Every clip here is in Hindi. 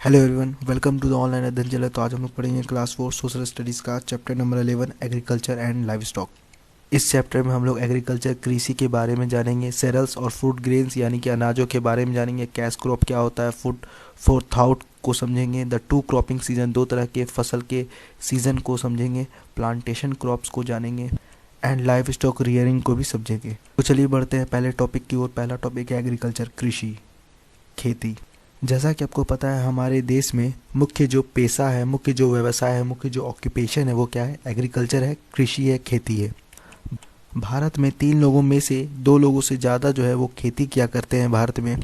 Hello everyone, welcome to the online Adhyayan channel. तो आज हम लोग पढ़ेंगे क्लास 4 सोशल स्टडीज़ का chapter number 11 agriculture and livestock. इस चैप्टर में हम लोग एग्रीकल्चर कृषि के बारे में जानेंगे, सेरेल्स और फ्रूट ग्रेन्स यानी कि अनाजों के बारे में जानेंगे, कैश क्रॉप क्या होता है, फूड फॉर थाउट को समझेंगे, द टू क्रॉपिंग सीजन दो तरह के फसल के सीजन को समझेंगे, प्लांटेशन क्रॉप्स को जानेंगे एंड लाइव स्टॉक रियरिंग को भी समझेंगे। तो चलिए बढ़ते हैं पहले टॉपिक की ओर। पहला टॉपिक है एग्रीकल्चर, कृषि, खेती। जैसा कि आपको पता है हमारे देश में मुख्य जो पेशा है, मुख्य जो व्यवसाय है, मुख्य जो ऑक्यूपेशन है वो क्या है? एग्रीकल्चर है, कृषि है, खेती है। भारत में 3 लोगों में से 2 लोगों से ज़्यादा जो है वो खेती किया करते हैं भारत में,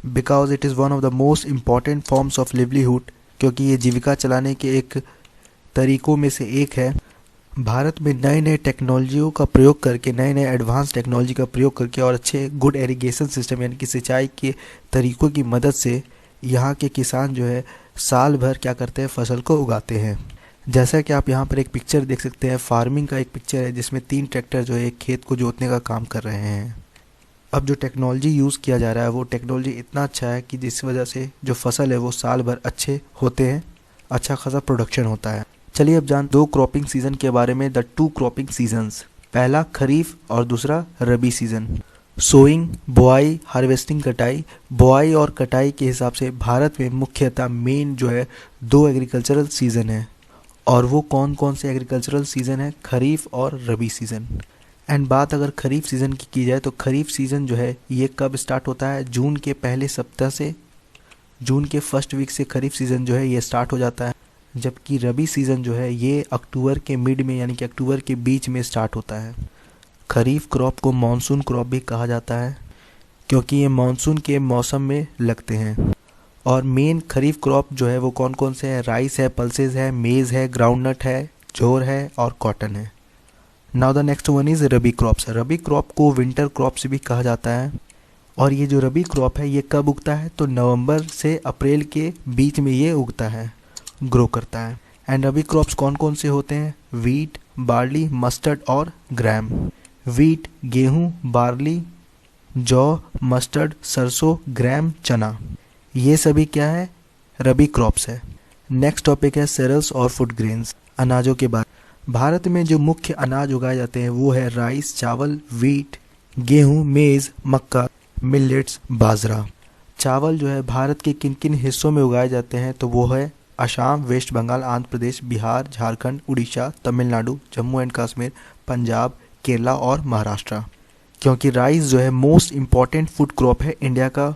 because it is one of the most important forms of livelihood, क्योंकि ये जीविका चलाने के एक तरीकों में से एक है। भारत में नए नए टेक्नोलॉजियों का प्रयोग करके, नए नए एडवांस टेक्नोलॉजी का प्रयोग करके और अच्छे गुड इरिगेशन सिस्टम यानी कि सिंचाई के तरीकों की मदद से यहाँ के किसान जो है साल भर क्या करते हैं, फसल को उगाते हैं। जैसा कि आप यहाँ पर एक पिक्चर देख सकते हैं, फार्मिंग का एक पिक्चर है जिसमें 3 ट्रैक्टर जो है एक खेत को जोतने का काम कर रहे हैं। अब जो टेक्नोलॉजी यूज़ किया जा रहा है वो टेक्नोलॉजी इतना अच्छा है कि जिस वजह से जो फसल है वो साल भर अच्छे होते हैं, अच्छा खासा प्रोडक्शन होता है। चलिए अब जान 2 क्रॉपिंग सीजन के बारे में, द 2 क्रॉपिंग सीजन्स। पहला खरीफ और दूसरा रबी सीजन। सोइंग, बुआई, हार्वेस्टिंग, कटाई। बुआई और कटाई के हिसाब से भारत में मुख्यतः मेन जो है 2 एग्रीकल्चरल सीजन है। और वो कौन कौन से एग्रीकल्चरल सीजन है? खरीफ और रबी सीजन। एंड बात अगर खरीफ सीजन की जाए तो खरीफ सीजन जो है ये कब स्टार्ट होता है? जून के पहले सप्ताह से, जून के फर्स्ट वीक से खरीफ सीजन जो है ये स्टार्ट हो जाता है। जबकि रबी सीज़न जो है ये अक्टूबर के मिड में यानी कि अक्टूबर के बीच में स्टार्ट होता है। खरीफ क्रॉप को मानसून क्रॉप भी कहा जाता है क्योंकि ये मानसून के मौसम में लगते हैं। और मेन खरीफ क्रॉप जो है वो कौन कौन से हैं? राइस है, पल्सेस है, मेज़ है, ग्राउंडनट है, जोर है और कॉटन है। Now the next one is rabi crops. Rabi crop को विंटर क्रॉप्स भी कहा जाता है। और ये जो रबी क्रॉप है ये कब उगता है? तो नवंबर से अप्रैल के बीच में ये उगता है, ग्रो करता है। एंड रबी क्रॉप्स कौन कौन से होते हैं? वीट, बार्ली, मस्टर्ड और ग्राम। वीट गेहूं, बार्ली, जौ, मस्टर्ड सरसों, ग्राम चना, ये सभी क्या है? रबी क्रॉप्स है। नेक्स्ट टॉपिक है सेरेल्स और फूड ग्रेन्स, अनाजों के बारे। भारत में जो मुख्य अनाज उगाए जाते हैं वो है राइस, चावल, वीट, गेहूं, मेज, मक्का, मिलेट्स, बाजरा। चावल जो है भारत के किन किन हिस्सों में उगाए जाते हैं? तो वो है असम, वेस्ट बंगाल, आंध्र प्रदेश, बिहार, झारखंड, उड़ीसा, तमिलनाडु, जम्मू एंड कश्मीर, पंजाब, केरला और महाराष्ट्र। क्योंकि राइस जो है मोस्ट इम्पॉर्टेंट फूड क्रॉप है इंडिया का,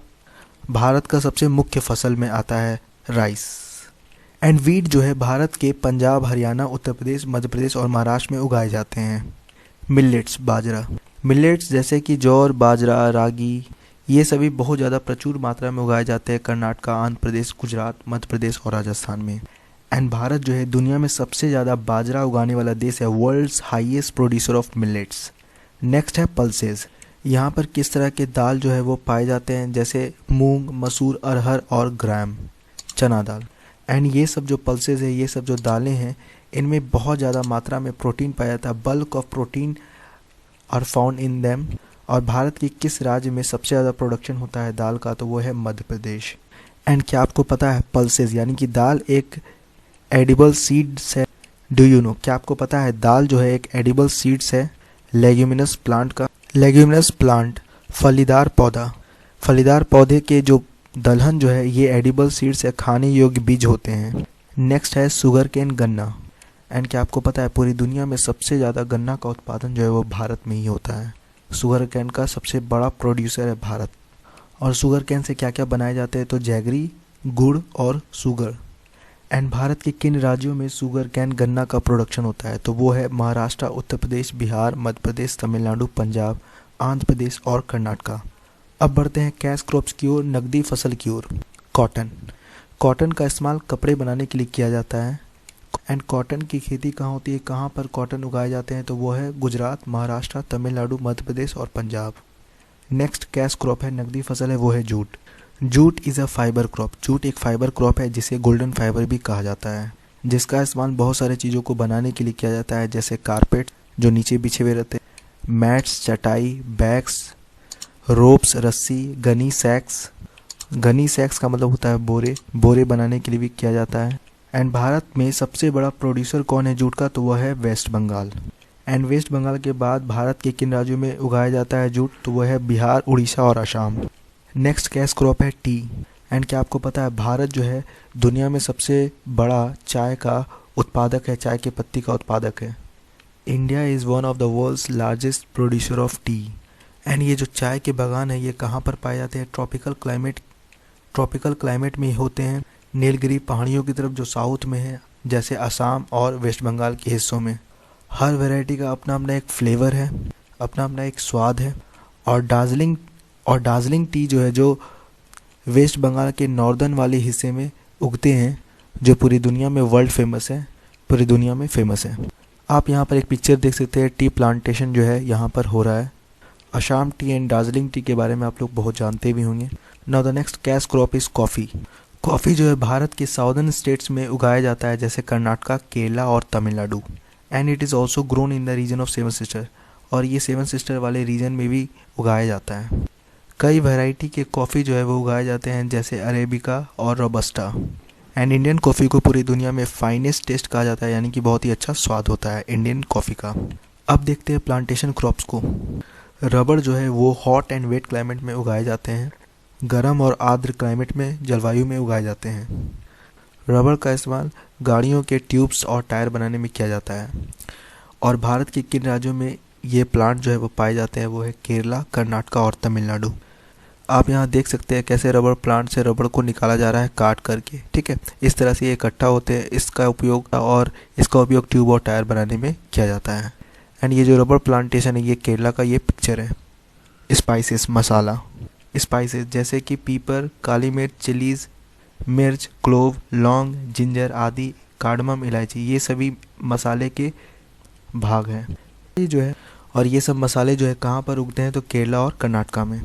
भारत का सबसे मुख्य फसल में आता है राइस। एंड वीट जो है भारत के पंजाब, हरियाणा, उत्तर प्रदेश, मध्य प्रदेश और महाराष्ट्र में उगाए जाते हैं। मिलेट्स, बाजरा। मिलेट्स जैसे कि जौर, बाजरा, रागी, ये सभी बहुत ज़्यादा प्रचुर मात्रा में उगाए जाते हैं कर्नाटक, आंध्र प्रदेश, गुजरात, मध्य प्रदेश और राजस्थान में। एंड भारत जो है दुनिया में सबसे ज़्यादा बाजरा उगाने वाला देश है, world's highest producer of millets. Next है पल्सेस। यहाँ पर किस तरह के दाल जो है वो पाए जाते हैं? जैसे मूंग, मसूर, अरहर और ग्राम, चना दाल। एंड ये सब जो पल्सेस है, ये सब जो दालें हैं, इनमें बहुत ज़्यादा मात्रा में प्रोटीन पाया जाता है। Bulk of protein are found in them. और भारत की किस राज्य में सबसे ज़्यादा प्रोडक्शन होता है दाल का? तो वो है मध्य प्रदेश। एंड क्या आपको पता है पल्सेस यानी कि दाल एक एडिबल सीड्स है? Do you know? क्या आपको पता है दाल जो है एक एडिबल सीड्स है लेग्यूमिनस प्लांट का? लेग्यूमिनस प्लांट, फलीदार पौधा, फलीदार पौधे के जो दलहन जो है ये एडिबल सीड्स है, खाने योग्य बीज होते हैं। नेक्स्ट है शुगर केन, गन्ना। एंड क्या आपको पता है पूरी दुनिया में सबसे ज़्यादा गन्ना का उत्पादन जो है वो भारत में ही होता है। शुगर कैन का सबसे बड़ा प्रोड्यूसर है भारत। और शुगर कैन से क्या क्या बनाए जाते हैं? तो जैगरी, गुड़ और शुगर। एंड भारत के किन राज्यों में शुगर कैन, गन्ना का प्रोडक्शन होता है? तो वो है महाराष्ट्र, उत्तर प्रदेश, बिहार, मध्य प्रदेश, तमिलनाडु, पंजाब, आंध्र प्रदेश और कर्नाटक। अब बढ़ते हैं कैश क्रॉप्स की ओर, नकदी फसल की ओर। कॉटन। कॉटन का इस्तेमाल कपड़े बनाने के लिए किया जाता है। एंड कॉटन की खेती कहाँ होती है, कहाँ पर कॉटन उगाए जाते हैं? तो वो है गुजरात, महाराष्ट्र, तमिलनाडु, मध्य प्रदेश और पंजाब। नेक्स्ट कैश क्रॉप है, नकदी फसल है, वो है jute. Jute is a fibre crop. Jute एक फाइबर क्रॉप है जिसे गोल्डन फाइबर भी कहा जाता है, जिसका इस्तेमाल बहुत सारी चीज़ों को बनाने के लिए किया जाता है, जैसे कारपेट जो नीचे बिछे हुए रहते हैं, मैट्स, चटाई, बैग्स, रोप्स, रस्सी, गनी, सैक्स, गनी सैक्स का मतलब होता है बोरे, बोरे बनाने के लिए भी किया जाता है। एंड भारत में सबसे बड़ा प्रोड्यूसर कौन है जूट का, तो वह है West Bengal. And West Bengal के बाद भारत के किन राज्यों में उगाया जाता है जूट, तो वह है बिहार, उड़ीसा और असम। नेक्स्ट कैश क्रॉप है टी। एंड क्या आपको पता है भारत जो है दुनिया में सबसे बड़ा चाय का उत्पादक है, चाय के पत्ती का उत्पादक है। India is one of the world's largest producer of tea. And ये जो चाय के बागान है ये कहाँ पर पाए जाते हैं, ट्रॉपिकल क्लाइमेट में होते हैं, नीलगिरी पहाड़ियों की तरफ जो साउथ में है, जैसे असम और वेस्ट बंगाल के हिस्सों में। हर वैरायटी का अपना अपना एक फ्लेवर है, अपना अपना एक स्वाद है। और दार्जिलिंग टी जो है, जो वेस्ट बंगाल के नॉर्दर्न वाले हिस्से में उगते हैं, जो पूरी दुनिया में वर्ल्ड फेमस है, पूरी दुनिया में फेमस है। आप यहाँ पर एक पिक्चर देख सकते हैं, टी प्लांटेशन जो है यहाँ पर हो रहा है। Assam T and Darjeeling T के बारे में आप लोग बहुत जानते भी होंगे। Now the next cash crop is coffee. Coffee जो है भारत के साउदर्न स्टेट्स में उगाया जाता है, जैसे कर्नाटका, केरला और Tamil Nadu. And it is also grown in the region of seven sister, और ये सेवन सिस्टर वाले रीजन में भी उगाया जाता है। कई वैरायटी के कॉफ़ी जो है वो उगाए जाते हैं, जैसे अरेबिका और रोबस्टा। एंड इंडियन कॉफ़ी को पूरी दुनिया में फाइनेस्ट टेस्ट कहा जाता है, यानी कि बहुत ही अच्छा स्वाद होता है इंडियन कॉफ़ी का। अब देखते हैं प्लांटेशन क्रॉप्स को। रबर जो है वो हॉट एंड वेट क्लाइमेट में उगाए जाते हैं, गर्म और आर्द्र क्लाइमेट में जलवायु में उगाए जाते हैं। रबर का इस्तेमाल गाड़ियों के ट्यूब्स और टायर बनाने में किया जाता है। और भारत के किन राज्यों में ये प्लांट जो है वो पाए जाते हैं, वो है केरला, कर्नाटका और तमिलनाडु। आप यहाँ देख सकते हैं कैसे रबर प्लांट से रबर को निकाला जा रहा है काट करके, ठीक है। इस तरह से ये इकट्ठा होते हैं, इसका उपयोग ट्यूब और टायर बनाने में किया जाता है। एंड ये जो रबर प्लांटेशन है ये केरला का ये पिक्चर है। स्पाइसेस, मसाला, स्पाइसेस जैसे कि पीपर, काली मिर्च, चिलीज़, मिर्च, क्लोव, लौंग, जिंजर आदि, कार्डमम, इलायची, ये सभी मसाले के भाग हैं। ये जो है और ये सब मसाले जो है कहाँ पर उगते हैं, तो केरला और कर्नाटका में।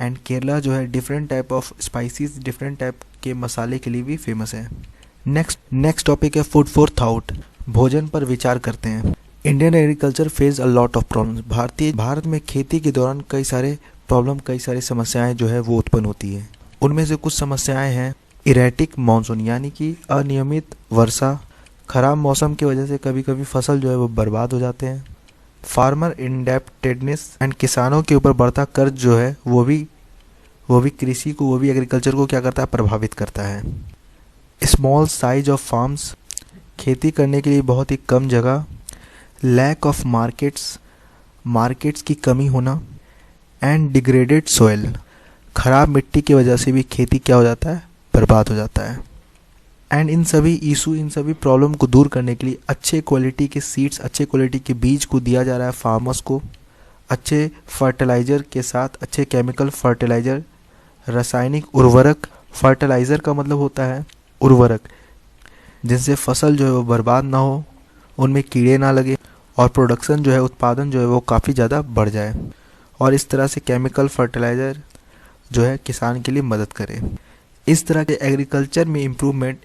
एंड केरला जो है different type of spices, different type के मसाले के लिए भी फेमस है। नेक्स्ट टॉपिक है फूड फॉर थॉट। भोजन पर विचार करते हैं। Indian agriculture face a lot of problems. Bharat में खेती के दौरान कई सारी समस्याएं जो है वो उत्पन्न होती है। उनमें से कुछ समस्याएं हैं इरेटिक मॉनसून, यानी कि अनियमित वर्षा। खराब मौसम की वजह से कभी कभी फसल जो है वो बर्बाद हो जाते हैं। फार्मर इंडेप्टेडनेस एंड किसानों के ऊपर बढ़ता कर्ज जो है वो भी एग्रीकल्चर को क्या करता है, प्रभावित करता है। स्मॉल साइज ऑफ फार्म्स, खेती करने के लिए बहुत ही कम जगह। लैक ऑफ मार्केट्स की कमी होना। एंड डिग्रेडेड सोयल, खराब मिट्टी की वजह से भी खेती क्या हो जाता है, बर्बाद हो जाता है। एंड इन सभी प्रॉब्लम को दूर करने के लिए अच्छे क्वालिटी के सीड्स, अच्छे क्वालिटी के बीज को दिया जा रहा है फार्मर्स को, अच्छे फर्टिलाइज़र के साथ, अच्छे केमिकल फर्टिलाइज़र, रासायनिक उर्वरक। फर्टिलाइज़र का मतलब होता है उर्वरक, जिनसे फसल जो है वो बर्बाद ना हो, उनमें कीड़े ना लगे और प्रोडक्शन जो है, उत्पादन जो है वो काफ़ी ज़्यादा बढ़ जाए। और इस तरह से केमिकल फर्टिलाइज़र जो है किसान के लिए मदद करे। इस तरह के एग्रीकल्चर में इम्प्रूवमेंट,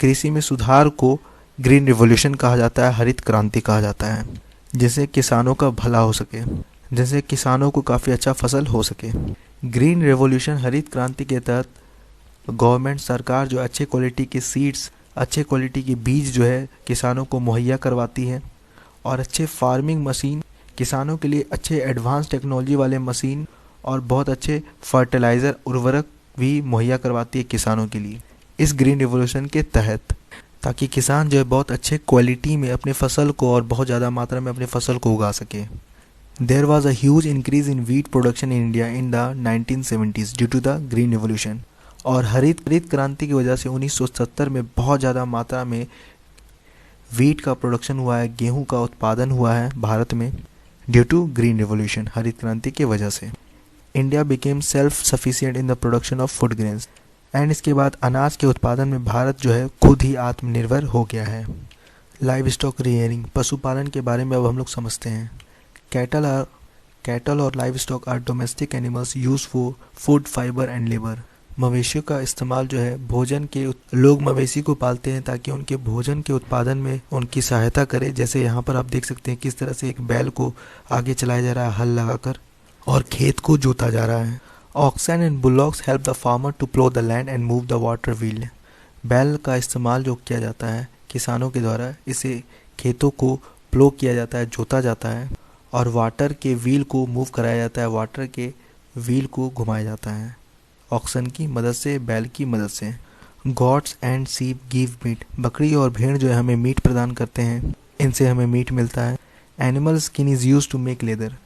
कृषि में सुधार को ग्रीन रिवॉल्यूशन कहा जाता है, हरित क्रांति कहा जाता है, जिससे किसानों का भला हो सके, जिससे किसानों को काफ़ी अच्छा फसल हो सके। ग्रीन रिवॉल्यूशन, हरित क्रांति के तहत गवर्नमेंट, सरकार जो अच्छे क्वालिटी के सीड्स, अच्छे क्वालिटी के बीज जो है किसानों को मुहैया करवाती है, और अच्छे फार्मिंग मशीन, किसानों के लिए अच्छे एडवांस टेक्नोलॉजी वाले मशीन और बहुत अच्छे फर्टिलाइज़र, उर्वरक भी मुहैया करवाती है किसानों के लिए इस ग्रीन रिवॉल्यूशन के तहत, ताकि किसान जो है बहुत अच्छे क्वालिटी में अपने फसल को और बहुत ज़्यादा मात्रा में अपने फसल को उगा सके। There was a huge increase in wheat production in India in the 1970s due to the green revolution. और हरित क्रांति की वजह से 1970 में बहुत ज़्यादा मात्रा में वीट का प्रोडक्शन हुआ है, गेहूं का उत्पादन हुआ है भारत में, ड्यू टू ग्रीन रिवॉल्यूशन, हरित क्रांति की वजह से। India became self sufficient in the production of food grains. And इसके बाद अनाज के उत्पादन में भारत जो है खुद ही आत्मनिर्भर हो गया है। लाइव स्टॉक रियरिंग, पशुपालन के बारे में अब हम लोग समझते हैं। कैटल और livestock are domestic animals use for food, fibre and labour. मवेशियों का इस्तेमाल जो है भोजन के, लोग मवेशी को पालते हैं ताकि उनके भोजन के उत्पादन में उनकी सहायता करे। जैसे यहाँ पर आप देख सकते हैं किस तरह से एक बैल को आगे चलाया जा रहा है हल लगाकर, और खेत को जोता जा रहा है, oxen and bullocks help the farmer to plough the land and move the water wheel. बैल का इस्तेमाल जो किया जाता है किसानों के द्वारा, इसे खेतों को प्लो किया जाता है, जोता जाता है और वाटर के व्हील को मूव कराया जाता है, वाटर के व्हील को घुमाया जाता है ऑक्सन की मदद से, बैल की मदद से। गॉट्स एंड सीप गिव मीट। बकरी और भेड़ जो है हमें मीट प्रदान करते हैं, इनसे हमें मीट मिलता है। Animal skin is use to make leather.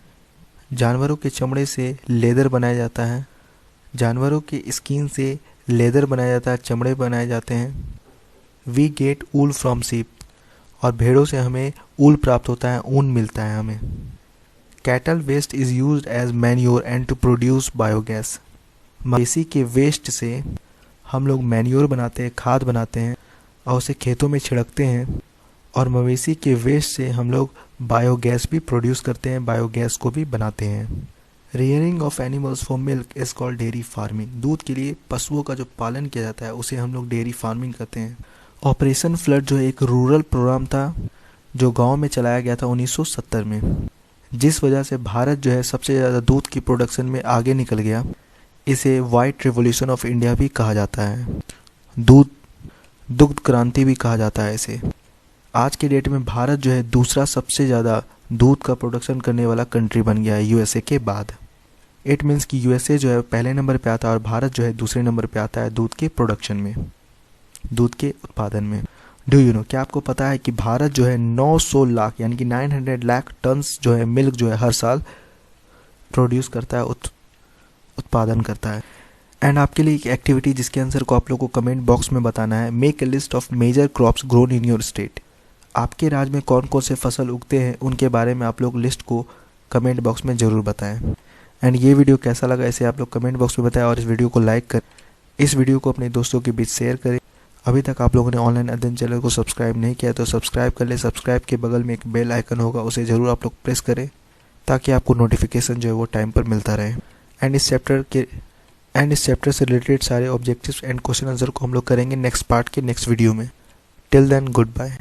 जानवरों के चमड़े से लेदर बनाया जाता है, जानवरों के स्किन से लेदर बनाया जाता है, चमड़े बनाए जाते हैं। वी गेट ऊल फ्रॉम सीप। और भेड़ों से हमें ऊल प्राप्त होता है, ऊन मिलता है हमें। Cattle waste is use as manure and to produce biogas. मवेशी के वेस्ट से हम लोग मैन्योर बनाते हैं, खाद बनाते हैं और उसे खेतों में छिड़कते हैं। और मवेशी के वेस्ट से हम लोग बायोगैस भी प्रोड्यूस करते हैं, बायोगैस को भी बनाते हैं। Rearing of animals for milk is called dairy farming. दूध के लिए पशुओं का जो पालन किया जाता है उसे हम लोग डेयरी फार्मिंग कहते हैं। ऑपरेशन फ्लड जो एक रूरल प्रोग्राम था जो गांव में चलाया गया था 1970 में, जिस वजह से भारत जो है सबसे ज़्यादा दूध की प्रोडक्शन में आगे निकल गया। इसे वाइट रिवॉल्यूशन ऑफ इंडिया भी कहा जाता है, दुग्ध क्रांति भी कहा जाता है इसे। आज के डेट में भारत जो है दूसरा सबसे ज़्यादा दूध का प्रोडक्शन करने वाला कंट्री बन गया है यूएसए के बाद। इट मीन्स कि यूएसए जो है पहले नंबर पे आता है और भारत जो है दूसरे नंबर पे आता है दूध के प्रोडक्शन में, दूध के उत्पादन में। डू यू नो, क्या आपको पता है कि भारत जो है 900 लाख यानी कि 900 लाख टन्स जो है मिल्क जो है हर साल प्रोड्यूस करता है, उत्पादन करता है। एंड आपके लिए एक एक्टिविटी जिसके आंसर को आप लोग को कमेंट बॉक्स में बताना है। Make a list of major crops grown in your state. आपके राज्य में कौन कौन से फसल उगते हैं उनके बारे में आप लोग लिस्ट को कमेंट बॉक्स में ज़रूर बताएं। एंड ये वीडियो कैसा लगा इसे आप लोग कमेंट बॉक्स में बताएं और इस वीडियो को लाइक करें, इस वीडियो को अपने दोस्तों के बीच शेयर करें। अभी तक आप लोगों ने ऑनलाइन अध्ययन चैनल को सब्सक्राइब नहीं किया तो सब्सक्राइब कर ले। सब्सक्राइब के बगल में एक बेल आइकन होगा, उसे ज़रूर आप लोग प्रेस करें ताकि आपको नोटिफिकेशन जो है वो टाइम पर मिलता रहे। एंड इस चैप्टर से रिलेटेड सारे ऑब्जेक्टिव्स एंड क्वेश्चन आंसर को हम लोग करेंगे नेक्स्ट पार्ट के नेक्स्ट वीडियो में। Till then good bye.